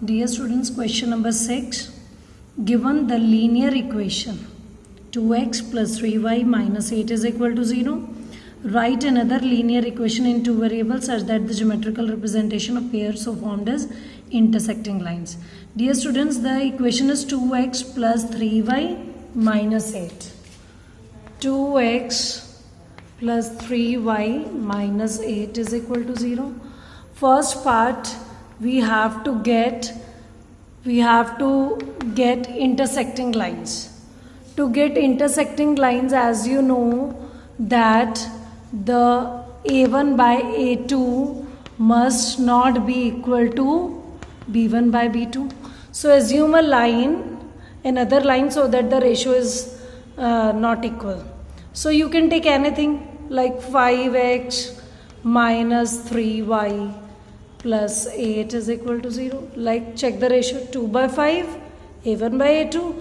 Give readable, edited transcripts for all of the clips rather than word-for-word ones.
Dear students, question number 6. Given the linear equation 2x plus 3y minus 8 is equal to 0, write another linear equation in two variables such that the geometrical representation of pairs so formed as intersecting lines. Dear students, the equation is 2x plus 3y minus 8. 2x plus 3y minus 8 is equal to 0. First part, we have to get intersecting lines. To get intersecting lines, as you know that the a1 by a2 must not be equal to b1 by b2. So assume a line, another line, so that the ratio is not equal. So you can take anything like 5x minus 3y plus 8 is equal to 0. Like check the ratio, 2 by 5, a1 by a2,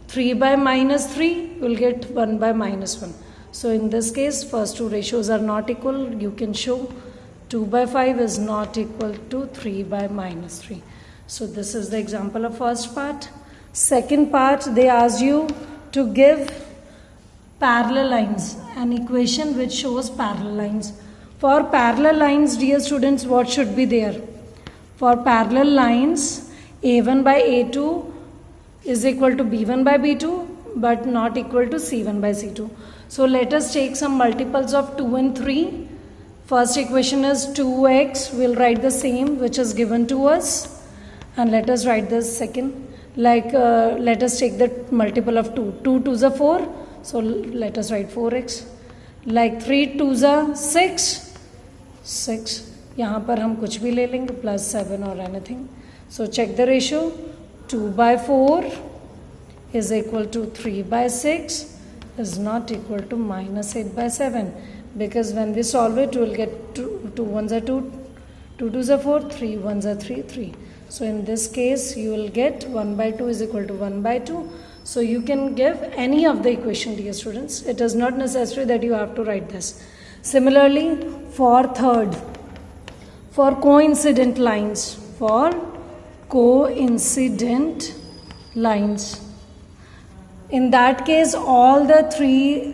3 by minus 3, will get 1 by minus 1. So in this case, first two ratios are not equal. You can show 2 by 5 is not equal to 3 by minus 3. So this is the example of first part. Second part, they ask you to give parallel lines, an equation which shows parallel lines. For parallel lines, dear students, what should be there? For parallel lines, a1 by a2 is equal to b1 by b2 but not equal to c1 by c2. So let us take some multiples of 2 and 3. First equation is 2x. We'll write the same which is given to us. And let us write the second. Like let us take the multiple of 2. 2 2s are 4. So let us write 4x. Like 3 2s are 6. 6. यहाँ पर हम कुछ भी ले लेंगे plus 7 or anything. So check the ratio. 2 by 4 is equal to 3 by 6 is not equal to minus 8 by 7. Because when we solve it, we will get 2 1s are 2, 2 2s are 4, 3 1s are 3, 3. So in this case, you will get 1 by 2 is equal to 1 by 2. So you can give any of the equation, dear students. It is not necessary that you have to write this. Similarly, for third, for coincident lines, in that case, all the three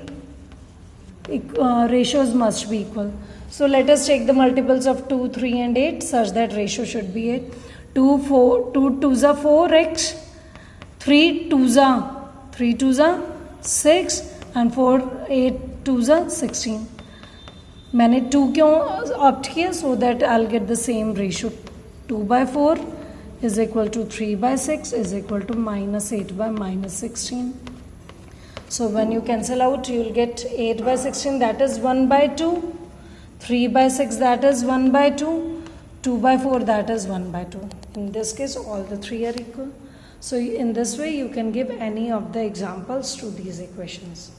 ratios must be equal. So let us take the multiples of 2, 3 and 8 such that ratio should be 8. 2 2s are 4x, 3 2s are 6 and 8 2s are 16. मैंने 2 क्यों opt किया? So that I'll get the same ratio. 2 by 4 is equal to 3 by 6 is equal to minus 8 by minus 16. So when you cancel out, you will get 8 by 16, that is 1 by 2. 3 by 6, that is 1 by 2. 2 by 4, that is 1 by 2. In this case, all the three are equal. So in this way, you can give any of the examples to these equations.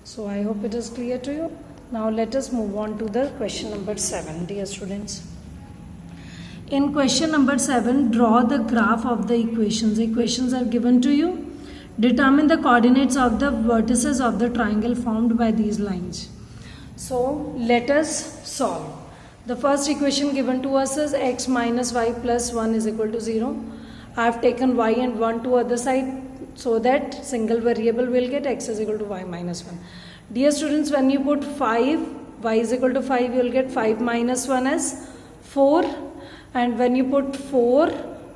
So I hope it is clear to you. Now let us move on to the question number 7, dear students. In question number 7, draw the graph of the equations. Equations are given to you. Determine the coordinates of the vertices of the triangle formed by these lines. So let us solve. The first equation given to us is x minus y plus 1 is equal to 0. I have taken y and 1 to other side so that single variable will get x is equal to y minus 1. Dear students, when you put 5, y is equal to 5, you will get 5 minus 1 as 4. And when you put 4,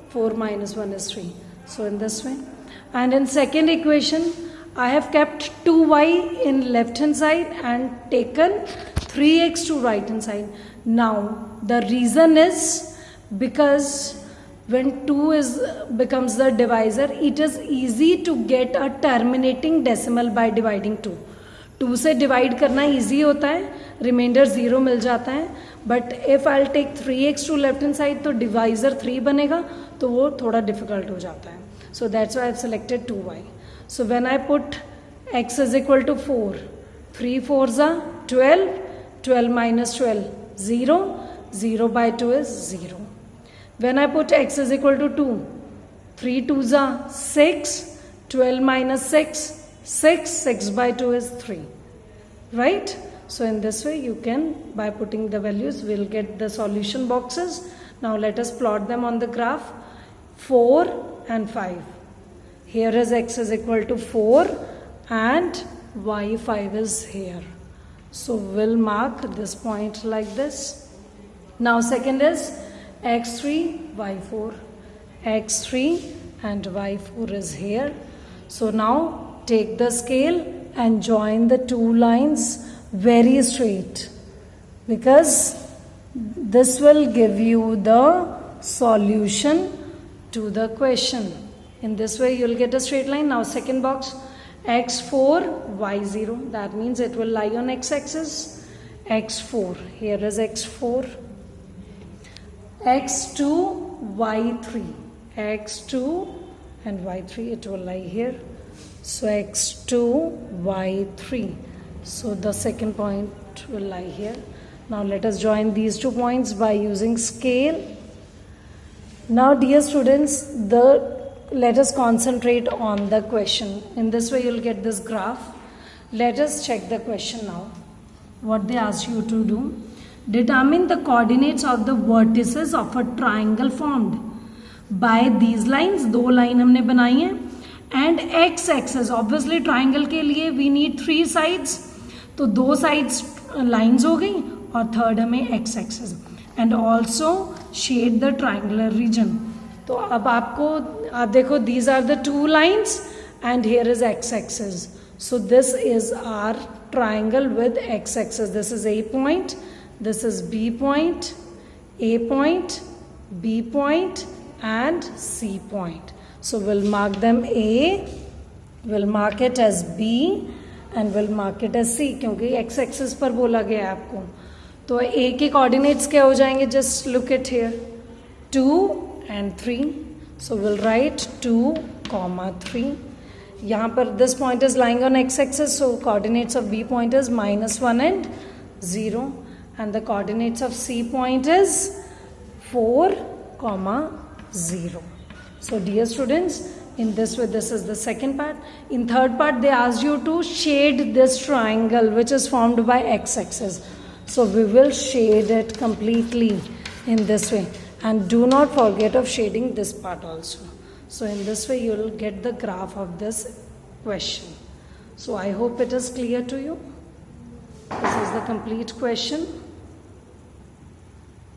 4 minus 1 is 3. So in this way. And in second equation, I have kept 2y in left hand side and taken 3x to right hand side. Now the reason is because when 2 becomes the divisor, it is easy to get a terminating decimal by dividing 2. 2 से divide करना easy होता है, reminder 0 मिल जाता है. But if I take 3x to left hand side तो divisor 3 बनेगा, तो वो थोड़ा डिफिकल्ट हो जाता है. So that's why I have selected 2y. So when I put x is equal to 4, 3 4s are 12, 12 minus 12 0, 0 by 2 is 0. When I put x is equal to 2, 3 2s are 6, 12 minus 6 6, 6 by 2 is 3, right? So in this way you can, by putting the values, we'll get the solution boxes. Now let us plot them on the graph. 4 and 5. Here is x is equal to 4 and y 5 is here. So we'll mark this point like this. Now second is x3, y4. x3 and y4 is here. So now take the scale and join the two lines very straight, because this will give you the solution to the question. In this way you'll get a straight line. Now second box, x4, y0, that means it will lie on x-axis. x4, here is x4. x2, y3, x2 and y3, it will lie here. So x2, y3, so the second point will lie here. Now let us join these 2 points by using scale. Now dear students, let us concentrate on the question. In this way you'll get this graph. Let us check the question now. What they ask you to do. Determine the coordinates of the vertices of a triangle formed by these lines. 2 line हमने बनाई हैं. And x axis, obviously triangle के लिए we need 3 sides. तो 2 sides lines हो गई और third हमें x axis. And also shade the triangular region. तो अब आप देखो, these are the 2 lines and here is x axis. So this is our triangle with x axis. This is A point, this is B point, A point, B point and C point. So we'll mark them A, we'll mark it as B and we'll mark it as C, क्योंकि x axis पर बोला गया है आपको. तो A के coordinates क्या हो जाएंगे? Just look at here, 2 and 3. So we'll write 2, 3. यहाँ पर this point is lying on x axis, so coordinates of B point is -1 and 0, and the coordinates of C point is 4, 0. So dear students, in this way, this is the second part. In third part, they asked you to shade this triangle which is formed by x axis. So we will shade it completely in this way, and do not forget of shading this part also. So in this way you will get the graph of this question. So I hope it is clear to you. This is the complete question.